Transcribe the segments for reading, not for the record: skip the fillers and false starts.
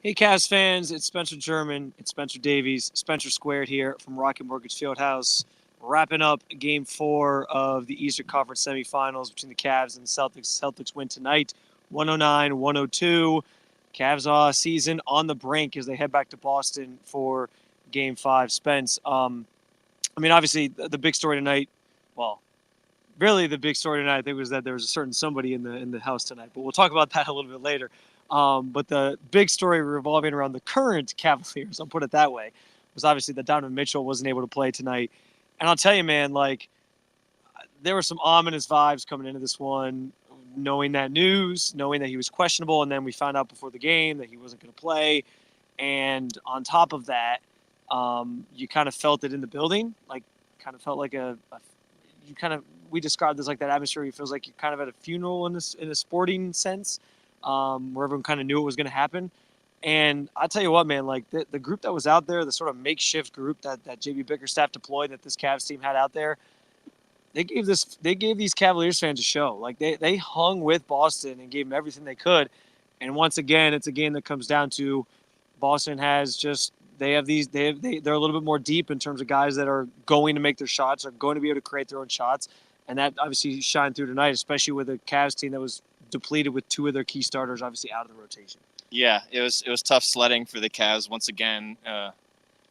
Hey, Cavs fans, it's Spencer German, it's Spencer Davies, Spencer Squared here from Rocket Mortgage Fieldhouse, wrapping up Game 4 of the Eastern Conference semifinals between the Cavs and the Celtics. Celtics win tonight, 109-102. Cavs season on the brink as they head back to Boston for Game 5. Spence, obviously the big story tonight, well, really the big story tonight, I think, was that there was a certain somebody in the house tonight, but we'll talk about that a little bit later. But the big story revolving around the current Cavaliers, I'll put it that way, was obviously that Donovan Mitchell wasn't able to play tonight. And I'll tell you, man, there were some ominous vibes coming into this one, knowing that news, knowing that he was questionable, and then we found out before the game that he wasn't going to play. And on top of that, you kind of felt it in the building, felt like we described this like that atmosphere. It feels like you're kind of at a funeral in a sporting sense. Where everyone kind of knew it was going to happen. And I tell you what, man, the group that was out there, the sort of makeshift group that JB Bickerstaff deployed, that this Cavs team had out there, they gave these Cavaliers fans a show. Like they hung with Boston and gave them everything they could. And once again, it's a game that comes down to Boston they're a little bit more deep in terms of guys that are going to make their shots, are going to be able to create their own shots. And that obviously shined through tonight, especially with a Cavs team that was depleted with two of their key starters obviously out of the rotation. Yeah, it was tough sledding for the Cavs once again.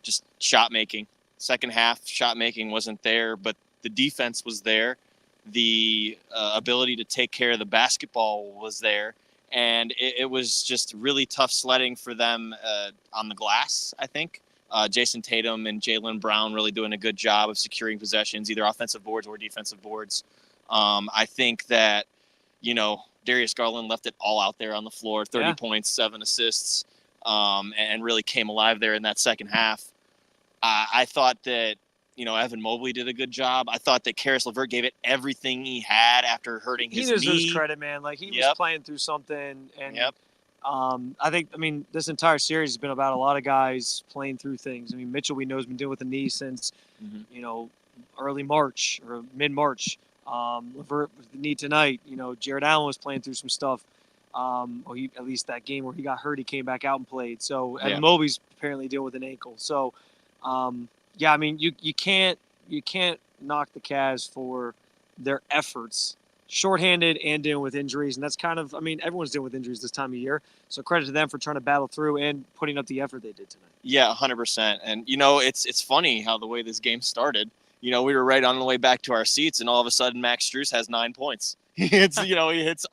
Just shot making. Second half shot making wasn't there, but the defense was there. The ability to take care of the basketball was there, and it was just really tough sledding for them on the glass, I think. Jason Tatum and Jaylen Brown really doing a good job of securing possessions, either offensive boards or defensive boards. I think that, Darius Garland left it all out there on the floor, 30 points, 7 assists, and really came alive there in that second half. I thought that, Evan Mobley did a good job. I thought that Karis LeVert gave it everything he had after hurting his knee. He deserves credit, man. He was playing through something. And this entire series has been about a lot of guys playing through things. Mitchell, we know, has been dealing with a knee since, early March or mid-March. LeVert with the knee tonight. Jarrett Allen was playing through some stuff. At least that game where he got hurt, he came back out and played. So Evan Mobley's apparently dealing with an ankle. So, you can't knock the Cavs for their efforts, shorthanded and dealing with injuries. And that's everyone's dealing with injuries this time of year. So credit to them for trying to battle through and putting up the effort they did tonight. Yeah, 100%. And, it's funny how the way this game started. We were right on the way back to our seats, and all of a sudden Max Strus has 9 points. He hits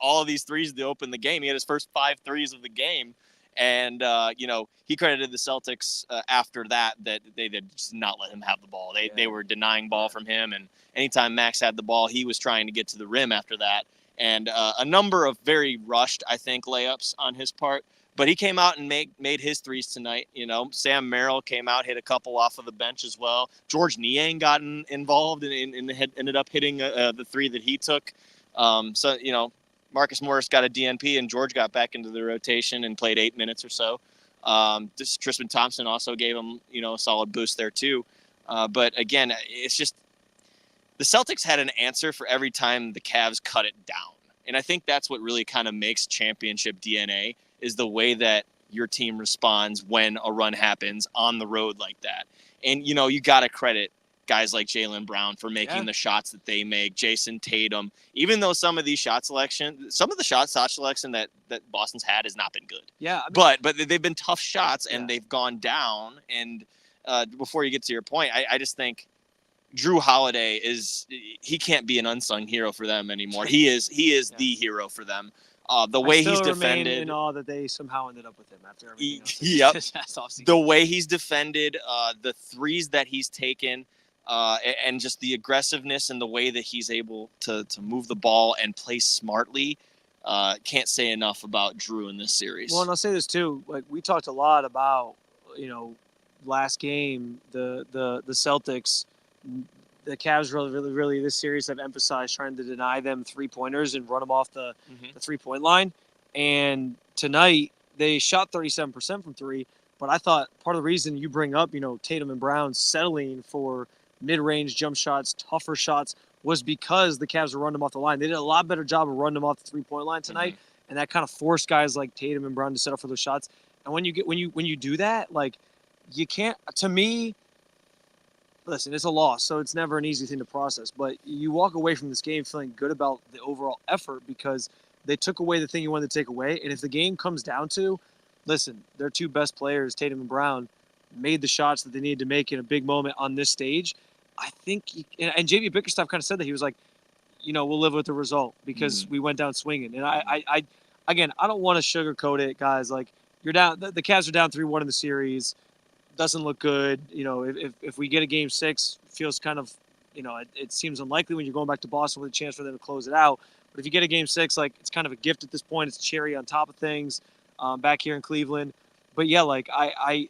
all of these threes to open the game. He had his first 5 threes of the game. And, he credited the Celtics after that they did just not let him have the ball. They were denying ball from him. And anytime Max had the ball, he was trying to get to the rim after that. And a number of very rushed, I think, layups on his part. But he came out and made his threes tonight. Sam Merrill came out, hit a couple off of the bench as well. George Niang got involved and ended up hitting the 3 that he took. Marcus Morris got a DNP, and George got back into the rotation and played 8 minutes or so. Tristan Thompson also gave him, a solid boost there too. But again, it's just the Celtics had an answer for every time the Cavs cut it down. And I think that's what really kind of makes championship DNA, is the way that your team responds when a run happens on the road like that. And, you got to credit guys like Jaylen Brown for making the shots that they make, Jason Tatum, even though some of the shot selection that Boston's had has not been good. Yeah. But they've been tough shots, and they've gone down. And before you get to your point, I just think Drew Holiday he can't be an unsung hero for them anymore. He is the hero for them. The way he's defended, remain in awe that they somehow ended up with him after everything else. The way he's defended, the threes that he's taken, and just the aggressiveness and the way that he's able to move the ball and play smartly. Can't say enough about Drew in this series. Well, and I'll say this too. We talked a lot about, last game, the Celtics. The Cavs really this series have emphasized trying to deny them 3-pointers and run them off the 3-point line. And tonight they shot 37% from 3. But I thought part of the reason you bring up, Tatum and Brown settling for mid-range jump shots, tougher shots, was because the Cavs were running them off the line. They did a lot better job of running them off the 3-point line tonight, and that kind of forced guys like Tatum and Brown to settle for those shots. And when you do that, like, you can't. To me, listen, it's a loss, so it's never an easy thing to process. But you walk away from this game feeling good about the overall effort because they took away the thing you wanted to take away. And if the game comes down to, listen, their two best players, Tatum and Brown, made the shots that they needed to make in a big moment on this stage. I think, and JB Bickerstaff kind of said that. He was like, we'll live with the result because we went down swinging. And again, I don't want to sugarcoat it, guys. Like, you're down, the Cavs are down 3-1 in the series. Doesn't look good. If we get a game 6, feels kind of, it seems unlikely when you're going back to Boston with a chance for them to close it out. But if you get a game 6, like, it's kind of a gift at this point. It's a cherry on top of things back here in Cleveland. But yeah, like, I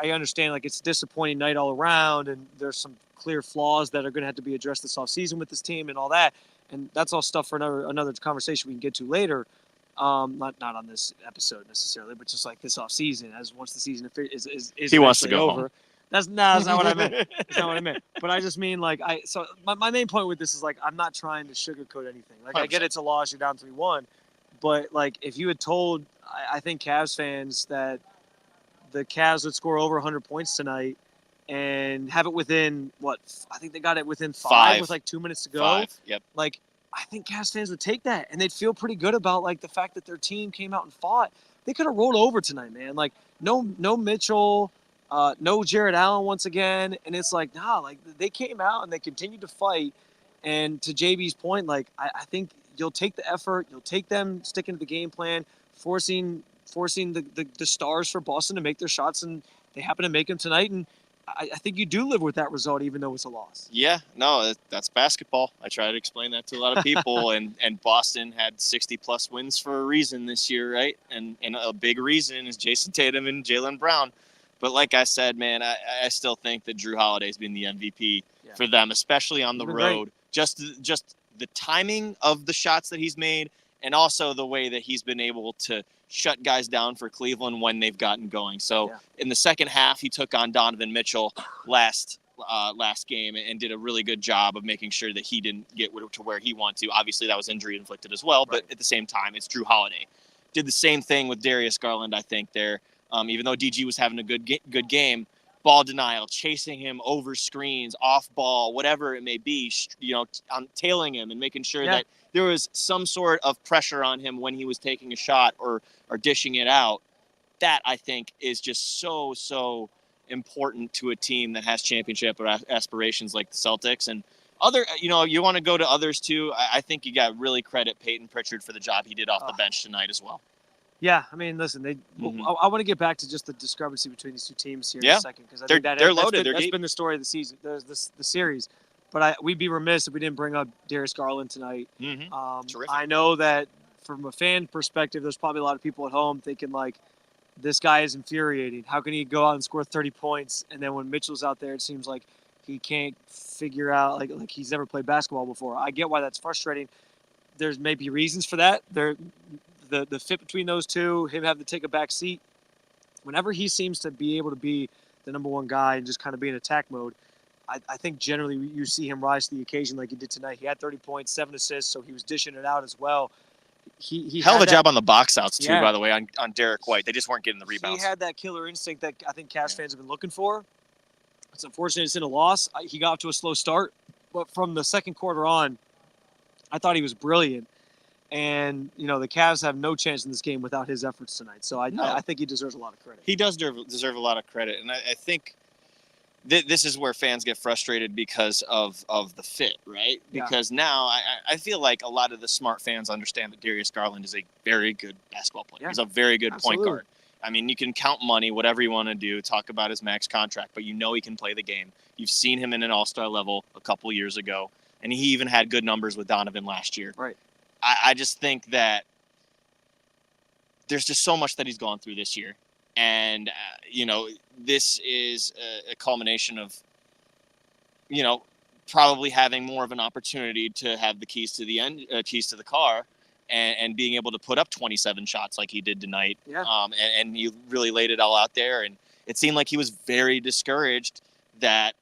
understand, like, it's a disappointing night all around, and there's some clear flaws that are going to have to be addressed this offseason with this team and all that. And that's all stuff for another conversation we can get to later. Not on this episode necessarily, but just like this off season, as once the season is he wants to go over. Home. That's not what I meant. That's not what I meant. But I just mean, like, so my main point with this is, like, I'm not trying to sugarcoat anything. Like, 100%. I get it's a loss, you're down 3-1, but, like, if you had told, I think, Cavs fans that the Cavs would score over 100 points tonight and have it within I think they got it within 5 with like 2 minutes to go. 5, yep. Like, I think Cavs fans would take that, and they'd feel pretty good about, like, the fact that their team came out and fought. They could have rolled over tonight, man. Like, no Mitchell, no Jarrett Allen once again, and it's like, nah, like, they came out and they continued to fight. And to JB's point, like, I think you'll take the effort, you'll take them sticking to the game plan, forcing the stars for Boston to make their shots, and they happen to make them tonight. And I think you do live with that result, even though it's a loss. Yeah, no, that's basketball. I try to explain that to a lot of people, and Boston had 60-plus wins for a reason this year, right? And a big reason is Jason Tatum and Jaylen Brown. But like I said, man, I still think that Drew Holiday's been the MVP for them, especially on the road. Just the timing of the shots that he's made, and also the way that he's been able to shut guys down for Cleveland when they've gotten going. So in the second half, he took on Donovan Mitchell last game and did a really good job of making sure that he didn't get to where he wanted to. Obviously, that was injury inflicted as well, but at the same time, it's Drew Holiday. Did the same thing with Darius Garland, I think, there. Even though DG was having a good game, ball denial, chasing him over screens, off ball, whatever it may be, tailing him and making sure that there was some sort of pressure on him when he was taking a shot or dishing it out. That, I think, is just so important to a team that has championship aspirations like the Celtics. And other, you want to go to others too. I think you got really credit Peyton Pritchard for the job he did off the bench tonight as well. Yeah, I mean, listen, I want to get back to just the discrepancy between these two teams here in a second, because I think they're loaded. That's been the story of the season, the series. But we'd be remiss if we didn't bring up Darius Garland tonight. Terrific. I know that from a fan perspective, there's probably a lot of people at home thinking, like, this guy is infuriating. How can he go out and score 30 points? And then when Mitchell's out there, it seems like he can't figure out, like he's never played basketball before. I get why that's frustrating. There's maybe reasons for that. The fit between those two, him having to take a back seat. Whenever he seems to be able to be the number one guy and just kind of be in attack mode, I think generally you see him rise to the occasion like he did tonight. He had 30 points, 7 assists, so he was dishing it out as well. He hell of a job on the box outs too, by the way, on Derek White. They just weren't getting the rebounds. He had that killer instinct that I think Cavs fans have been looking for. It's unfortunate it's in a loss. He got off to a slow start, but from the second quarter on, I thought he was brilliant. And, the Cavs have no chance in this game without his efforts tonight. So I think he deserves a lot of credit. He does deserve a lot of credit. And I think this is where fans get frustrated because of the fit, right? Because now I feel like a lot of the smart fans understand that Darius Garland is a very good basketball player. Yeah. He's a very good point guard. I mean, you can count money, whatever you want to do, talk about his max contract, but he can play the game. You've seen him in an all-star level a couple years ago, and he even had good numbers with Donovan last year. Right. I just think that there's just so much that he's gone through this year. And, this is a culmination of, probably having more of an opportunity to have the keys to the car and being able to put up 27 shots like he did tonight. Yeah. And he really laid it all out there. And it seemed like he was very discouraged that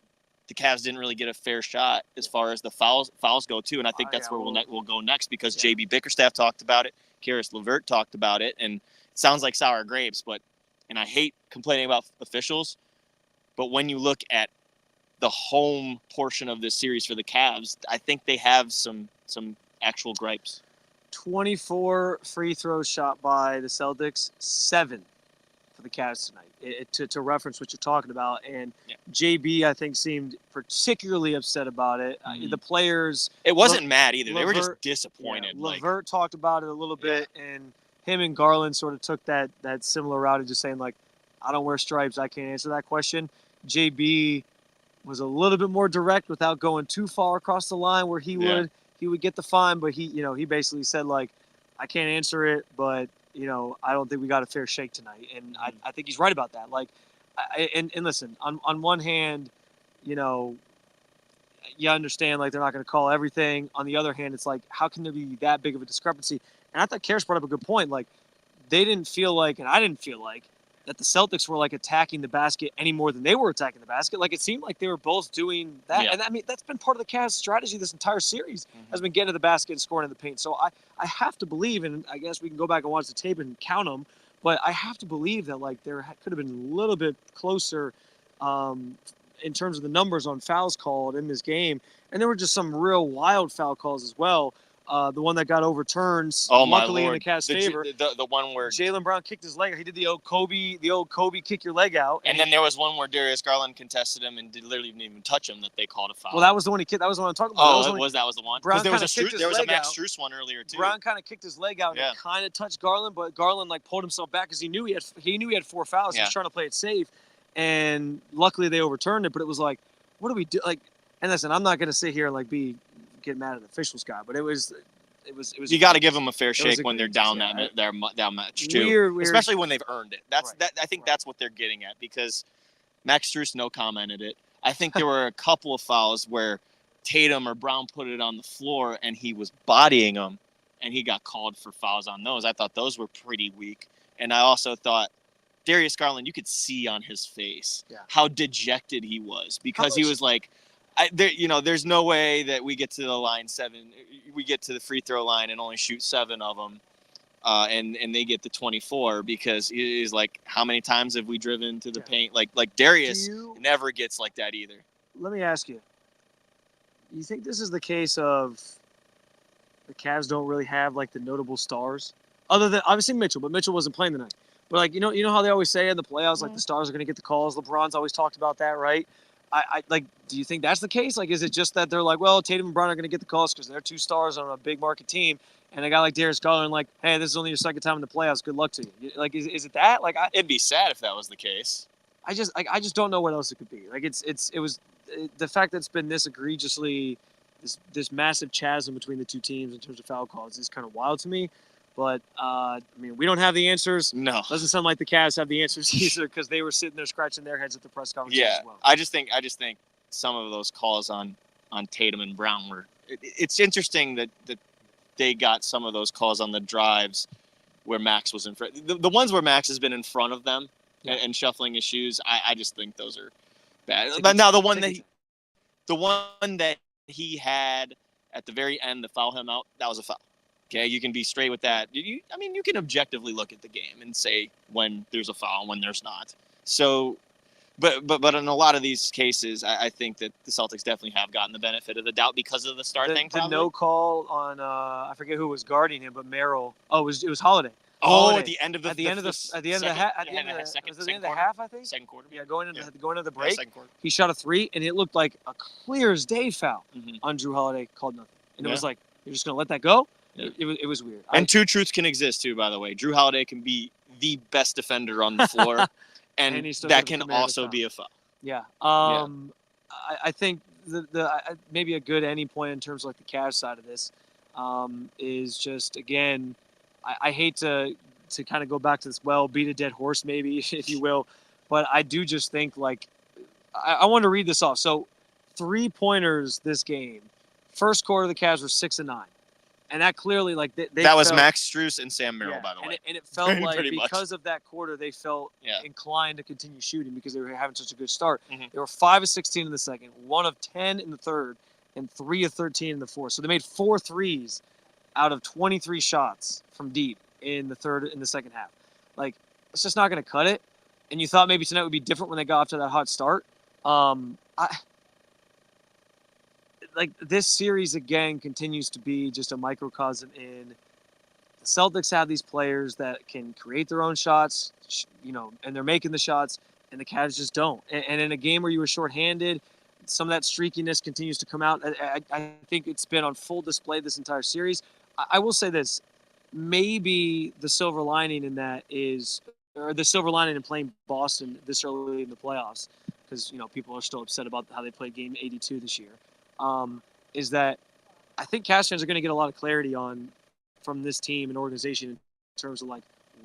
the Cavs didn't really get a fair shot as far as the fouls go too, and I think that's where we'll go next because JB Bickerstaff talked about it, Karis LeVert talked about it, and it sounds like sour grapes, but and I hate complaining about officials, but when you look at the home portion of this series for the Cavs, I think they have some actual gripes. 24 free throws shot by the Celtics, 7 for the Cavs tonight. To reference what you're talking about, and JB I think seemed particularly upset about it. The players, it wasn't mad either. They were just disappointed. Levert talked about it a little bit, and him and Garland sort of took that similar route of just saying like, I don't wear stripes, I can't answer that question. JB was a little bit more direct without going too far across the line where he would get the fine, but he basically said like, I can't answer it, but I don't think we got a fair shake tonight, and I think he's right about that. Like, and listen, on one hand, you understand like they're not going to call everything. On the other hand, it's like, how can there be that big of a discrepancy? And I thought Karras brought up a good point. Like, they didn't feel like, and I didn't feel like, that the Celtics were like attacking the basket any more than they were attacking the basket. Like, it seemed like they were both doing that. And I mean, that's been part of the Cavs strategy this entire series, has been getting to the basket and scoring in the paint. So I have to believe, and I guess we can go back and watch the tape and count them, but I have to believe that like there could have been a little bit closer in terms of the numbers on fouls called in this game. And there were just some real wild foul calls as well. The one that got overturned, luckily in the Cavs' favor. The one where Jaylen Brown kicked his leg. He did the old Kobe kick your leg out. And then there was one where Darius Garland contested him and literally didn't even touch him that they called a foul. Well, that was the one he kicked. That was the one I'm talking about. Oh, that was the one? Brown there was a Max Strus one earlier too. Brown kind of kicked his leg out and kind of touched Garland, but Garland like pulled himself back because he knew he had 4 fouls. He was trying to play it safe, and luckily they overturned it. But it was like, what do we do? Like, and listen, I'm not going to sit here and like get mad at the officials guy, but it was. You got to give them a fair shake when they're down that much too, weird. Especially when they've earned it. I think that's what they're getting at, because Max Strus no commented it. I think there were a couple of fouls where Tatum or Brown put it on the floor and he was bodying them, and he got called for fouls on those. I thought those were pretty weak, and I also thought Darius Garland, you could see on his face how dejected he was, because he was like, there's no way that we get to the free throw line and only shoot 7 of them, and they get the 24, because he's like, how many times have we driven to the paint? Like Darius never gets like that either. Let me ask you, you think this is the case of the Cavs don't really have like the notable stars, other than obviously Mitchell, but Mitchell wasn't playing tonight. But like, you know how they always say in the playoffs, like the stars are going to get the calls. LeBron's always talked about that, right? I like, do you think that's the case? Like, is it just that they're like, well, Tatum and Brown are going to get the calls because they're 2 stars on a big market team, and a guy like Darius Garland, like, hey, this is only your second time in the playoffs. Good luck to you. Like, is it that? Like, it'd be sad if that was the case. I just don't know what else it could be. Like, it was the fact that it's been this egregiously, this massive chasm between the two teams in terms of foul calls is kind of wild to me. But, I mean, we don't have the answers. No. Doesn't sound like the Cavs have the answers either, because they were sitting there scratching their heads at the press conference as well. I just think some of those calls on Tatum and Brown were – it's interesting that they got some of those calls on the drives where Max was in front. The ones where Max has been in front of them and shuffling his shoes, I just think those are bad. But now the one that he had at the very end to foul him out, that was a foul. Okay, you can be straight with that. You can objectively look at the game and say when there's a foul and when there's not. So, but in a lot of these cases, I think that the Celtics definitely have gotten the benefit of the doubt because of the star thing. The no call on I forget who was guarding him, but Merrill. Oh, it was Holiday. Oh, at the end of the half, I think. Second quarter. Yeah, going into the break, second quarter. He shot a 3, and it looked like a clear as day foul on Drew Holiday. Called nothing, and it was like, you're just gonna let that go. Yeah. It was weird. And two truths can exist too, by the way. Drew Holiday can be the best defender on the floor, and that can also be a foul. Yeah. I think the maybe a good ending point in terms of like the Cavs side of this is just, again, I hate to kind of go back to this beat a dead horse maybe, if you will, but I do just think like I want to read this off. So 3-pointers this game. First quarter, the Cavs were 6 of 9. And that clearly, like, that was Max Strus and Sam Merrill, by the way. And it felt like because of that quarter, they felt inclined to continue shooting because they were having such a good start. They were 5 of 16 in the second, 1 of 10 in the third, and 3 of 13 in the fourth. So they made 4 threes out of 23 shots from deep in the second half. Like, it's just not going to cut it. and you thought maybe tonight would be different when they got off to that hot start. This series again continues to be just a microcosm in the Celtics have these players that can create their own shots, and they're making the shots, and the Cavs just don't. And in a game where you were shorthanded, some of that streakiness continues to come out. I think it's been on full display this entire series. I will say this. Maybe the silver lining in that is, or the silver lining in playing Boston this early in the playoffs, because people are still upset about how they played Game 82 this year, is that I think Cavs fans are going to get a lot of clarity from this team and organization in terms of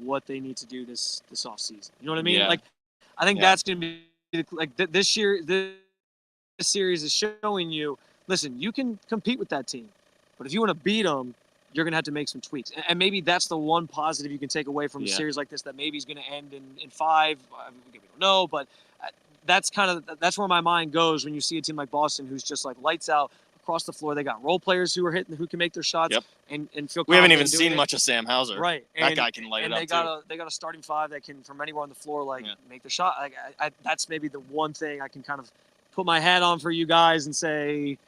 what they need to do this offseason. You know what I mean? Yeah. I think that's going to be this year. This series is showing you. Listen, you can compete with that team, but if you want to beat them, you're going to have to make some tweaks. And maybe that's the one positive you can take away from a series like this that maybe is going to end in 5. We don't know, but that's where my mind goes when you see a team like Boston who's just lights out across the floor. They got role players who can make their shots and feel. We haven't even seen much of Sam Hauser. Right, that guy can light it up they got a starting 5 that can from anywhere on the floor make the shot. That's maybe the one thing I can kind of put my hat on for you guys and say,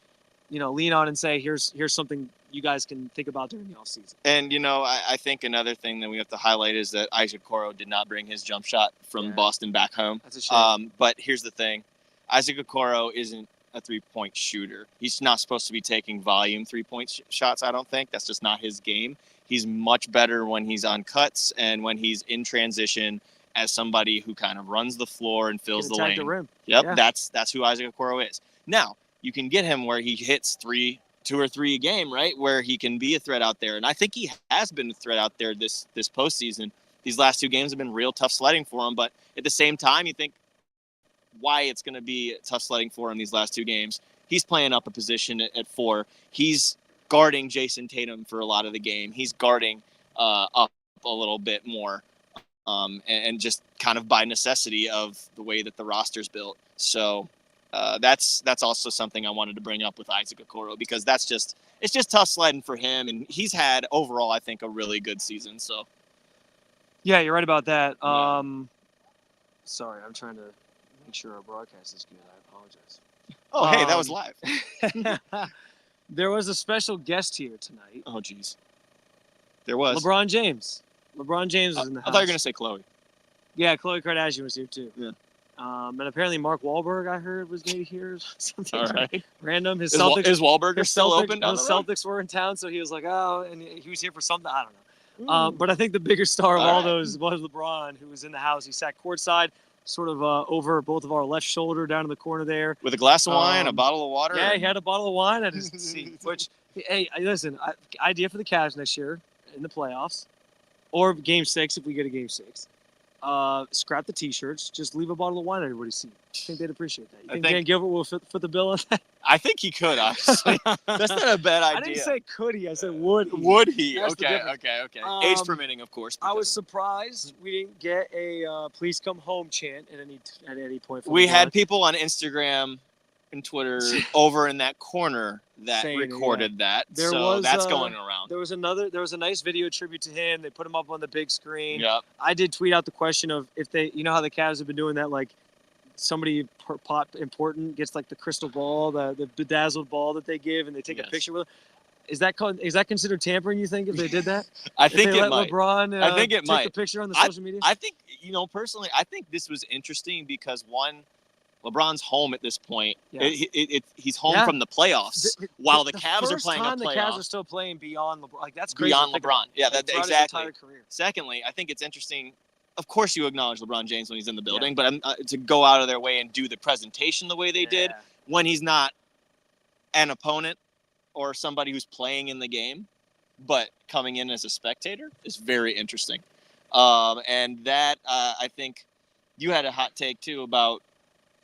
lean on and say, here's something you guys can think about during the offseason. And, I think another thing that we have to highlight is that Isaac Okoro did not bring his jump shot from Boston back home. That's a shame. But here's the thing. Isaac Okoro isn't a three-point shooter. He's not supposed to be taking volume three-point shots, I don't think. That's just not his game. He's much better when he's on cuts and when he's in transition as somebody who kind of runs the floor and fills the lane. The rim. Yep, yeah. That's who Isaac Okoro is. Now, you can get him where he hits 2 or 3 a game, right? Where he can be a threat out there. And I think he has been a threat out there this postseason. These last 2 games have been real tough sledding for him. But at the same time, you think why it's going to be tough sledding for him these last 2 games. He's playing up a position at 4. He's guarding Jason Tatum for a lot of the game. He's guarding up a little bit more. And just kind of by necessity of the way that the roster's built. So that's also something I wanted to bring up with Isaac Okoro because it's just tough sledding for him, and he's had overall I think a really good season. So yeah, you're right about that. Yeah. Sorry, I'm trying to make sure our broadcast is good. I apologize. Oh, hey, that was live. There was a special guest here tonight. Oh, geez. There was LeBron James. LeBron James was in the house. I thought you were gonna say Khloe. Yeah, Khloe Kardashian was here too. Yeah. And apparently Mark Wahlberg, I heard, was maybe here. Something all right. Random. Is Wahlberg still open? The Celtics were in town, so he was like, oh, and he was here for something. I don't know. But I think the bigger star of all those was LeBron, who was in the house. He sat courtside, sort of over both of our left shoulder, down in the corner there. With a glass of wine, a bottle of water? Yeah, he had a bottle of wine at his seat. Which, hey, listen, idea for the Cavs next year in the playoffs, or Game 6 if we get a Game 6. Scrap the T-shirts. Just leave a bottle of wine at everybody's seat. I think they'd appreciate that. You think Dan Gilbert will foot the bill on that? I think he could, honestly. That's not a bad idea. I didn't say could he. I said would he. Would he? That's Okay. Age permitting, of course. I was surprised we didn't get a "Please come home" chant at any point. We had people on Instagram and Twitter over in that corner that recorded that. That's going around. There was a nice video tribute to him. They put him up on the big screen. Yep. I did tweet out the question of if they, how the Cavs have been doing that, somebody important gets the crystal ball, the bedazzled ball that they give, and they take a picture with it. Is that considered tampering, you think, if they did that? I think it might. LeBron, I think it might. Take the picture on the social media? I think, personally, I think this was interesting because, one, LeBron's home at this point. Yes. He's home from the playoffs while the Cavs are playing a playoff. The Cavs are still playing beyond LeBron. That's crazy. Beyond LeBron. Yeah, that's exactly. Entire career. Secondly, I think it's interesting. Of course, you acknowledge LeBron James when he's in the building, but to go out of their way and do the presentation the way they did when he's not an opponent or somebody who's playing in the game, but coming in as a spectator is very interesting. And that I think you had a hot take too about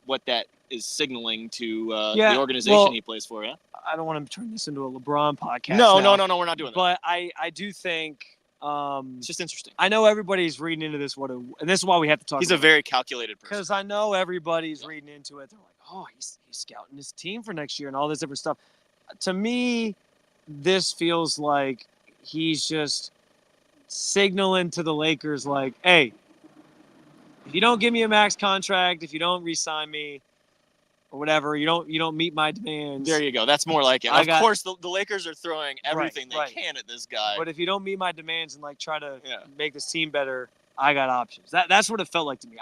what that is signaling to the organization he plays for. Yeah, I don't want to turn this into a LeBron podcast. No, we're not doing that. But I do think it's just interesting. I know everybody's reading into this. And this is why we have to talk. He's a very calculated person. Because I know everybody's reading into it. They're like, oh, he's scouting his team for next year and all this different stuff. To me, this feels like he's just signaling to the Lakers, hey, if you don't give me a max contract, if you don't re-sign me, or whatever, you don't meet my demands. There you go. That's more like it. Of course, the Lakers are throwing everything they can at this guy. But if you don't meet my demands and like try to make this team better, I got options. That's what it felt like to me.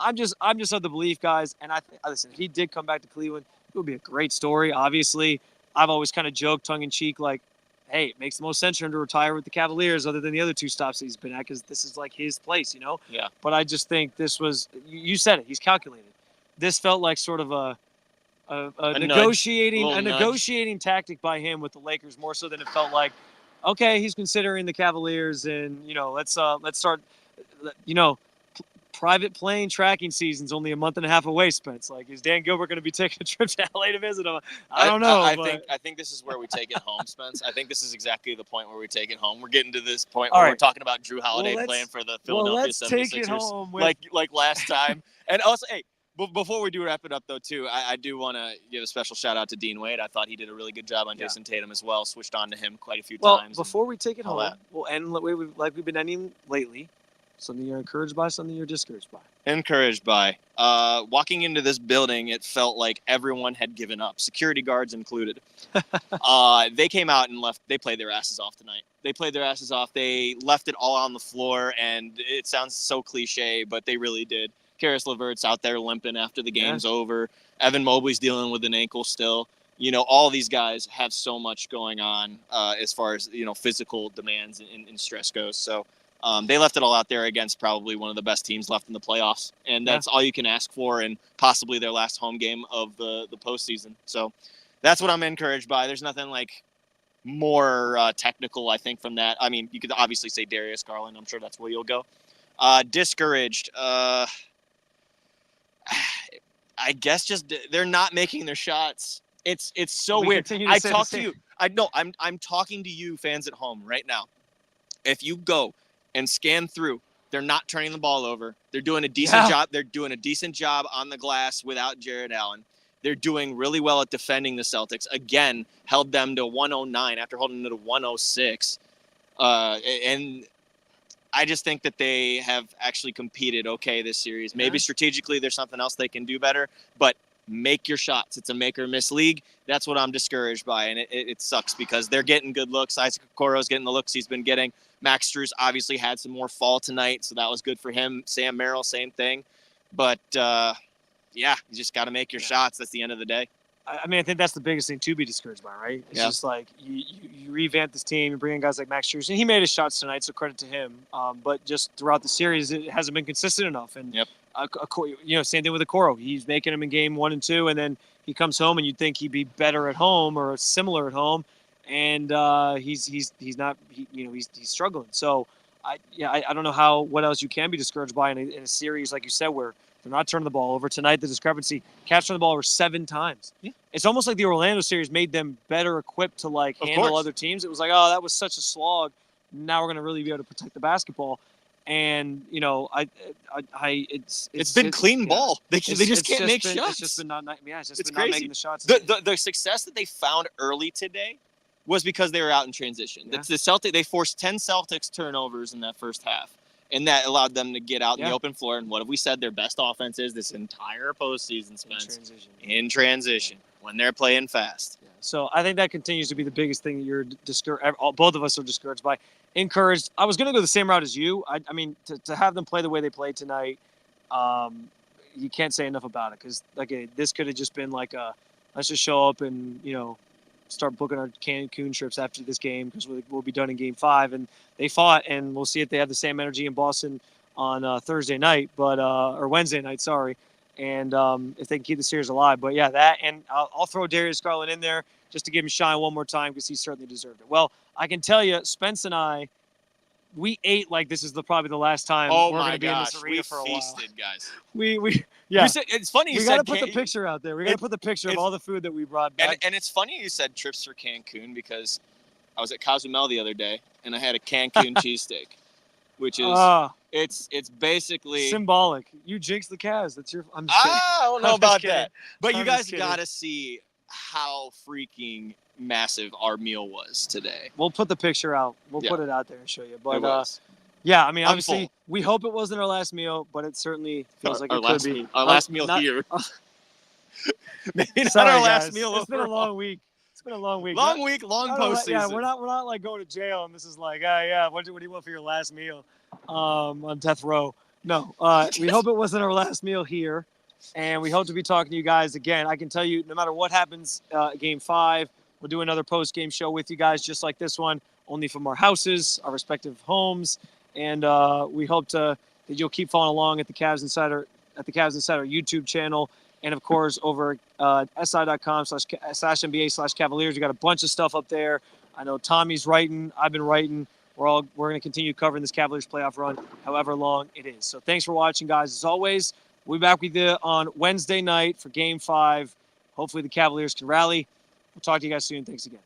I'm just of the belief, guys. And listen, if he did come back to Cleveland, it would be a great story. Obviously, I've always kind of joked tongue in cheek, like, hey, it makes the most sense for him to retire with the Cavaliers other than the other 2 stops that he's been at, because this is like his place, you know? Yeah. But I just think this was, you said it, he's calculated. This felt like sort of a negotiating tactic by him with the Lakers, more so than it felt like, okay, he's considering the Cavaliers, and let's start, private plane tracking season's only a month and a half away, Spence. Like, is Dan Gilbert going to be taking a trip to LA to visit him? I don't know. I think this is where we take it home, Spence. I think this is exactly the point where we take it home. We're getting to this point where we're talking about Drew Holiday playing for the Philadelphia 76ers. Let's take it home like last time. And also, hey, before we do wrap it up, though, too, I do want to give a special shout-out to Dean Wade. I thought he did a really good job on Jason Tatum as well. Switched on to him quite a few times. Well, before we take it home, we'll end like we've been ending lately. Something you're encouraged by, something you're discouraged by. Encouraged by. Walking into this building, it felt like everyone had given up, security guards included. They came out and left. They played their asses off tonight. They played their asses off. They left it all on the floor, and it sounds so cliche, but they really did. Karis LeVert's out there limping after the game's over. Evan Mobley's dealing with an ankle still. All these guys have so much going on as far as, physical demands and stress goes. So they left it all out there against probably one of the best teams left in the playoffs. And that's all you can ask for, and possibly their last home game of the postseason. So that's what I'm encouraged by. There's nothing like more technical, I think, from that. I mean, you could obviously say Darius Garland. I'm sure that's where you'll go. Discouraged. I guess just they're not making their shots. It's so weird. I talk to you. I'm talking to you, fans at home right now. If you go and scan through, they're not turning the ball over. They're doing a decent job. They're doing a decent job on the glass without Jarrett Allen. They're doing really well at defending the Celtics. Again, held them to 109 after holding them to 106. And I just think that they have actually competed okay this series. Maybe strategically there's something else they can do better, but make your shots. It's a make or miss league. That's what I'm discouraged by, and it sucks because they're getting good looks. Isaac Okoro's getting the looks he's been getting. Max Strus obviously had some more fall tonight, so that was good for him. Sam Merrill, same thing. But, you just got to make your shots. That's the end of the day. I mean, I think that's the biggest thing to be discouraged by, right? It's just like you revamp this team, you bring in guys like Max Strus, and he made his shots tonight, so credit to him. But just throughout the series, it hasn't been consistent enough. And same thing with Okoro. He's making them in game 1 and 2, and then he comes home, and you'd think he'd be better at home or similar at home, and he's not. He's struggling. So I don't know what else you can be discouraged by in a series like you said where they're not turning the ball over. Tonight, the discrepancy, Cavs turned the ball over 7 times. Yeah. It's almost like the Orlando series made them better equipped to handle other teams. It was like, oh, that was such a slog. Now we're going to really be able to protect the basketball. And, it's been clean ball. They just can't make shots. It's just been not making the shots. The success that they found early today was because they were out in transition. Yeah. The Celtics, they forced 10 Celtics turnovers in that first half. And that allowed them to get out in the open floor. And what have we said their best offense is this entire postseason, Spence? In transition. When they're playing fast. Yeah. So I think that continues to be the biggest thing that you're discouraged. Both of us are discouraged by. Encouraged. I was going to go the same route as you. I mean, to have them play the way they played tonight, you can't say enough about it. Because, this could have just been like let's just show up and, start booking our Cancun trips after this game because we'll be done in Game 5. And they fought, and we'll see if they have the same energy in Boston on Thursday night, or Wednesday night, sorry. And if they can keep the series alive. But, that, and I'll throw Darius Garland in there just to give him shine one more time because he certainly deserved it. Well, I can tell you, Spence and I, we ate like this is probably the last time we're going to be in this arena for a while. Feasted, guys. It's funny we got to put the picture out there. We got to put the picture of all the food that we brought back. And it's funny you said trips for Cancun because I was at Cozumel the other day and I had a Cancun cheesesteak, which is it's basically symbolic. You jinxed the Cavs. That's your. I'm just kidding. I don't know about that. But you guys got to see how freaking massive our meal was today. We'll put the picture out. We'll put it out there and show you. But I mean, obviously We hope it wasn't our last meal, but it certainly feels like our it could last be. meal, our last meal not- here. Maybe not Sorry, our last guys. meal. It's been a overall. long week. It's been a long week. Long week, long postseason. Yeah, we're not like going to jail and this is like, yeah, what do you want for your last meal on death row? No, we hope it wasn't our last meal here, and we hope to be talking to you guys again. I can tell you, no matter what happens, Game 5, we'll do another post-game show with you guys just like this one, only from our houses, our respective homes, and we hope that you'll keep following along at the Cavs Insider YouTube channel. And, of course, over si.com/NBA/Cavaliers. We got a bunch of stuff up there. I know Tommy's writing. I've been writing. We're going to continue covering this Cavaliers playoff run however long it is. So thanks for watching, guys. As always, we'll be back with you on Wednesday night for Game 5. Hopefully the Cavaliers can rally. We'll talk to you guys soon. Thanks again.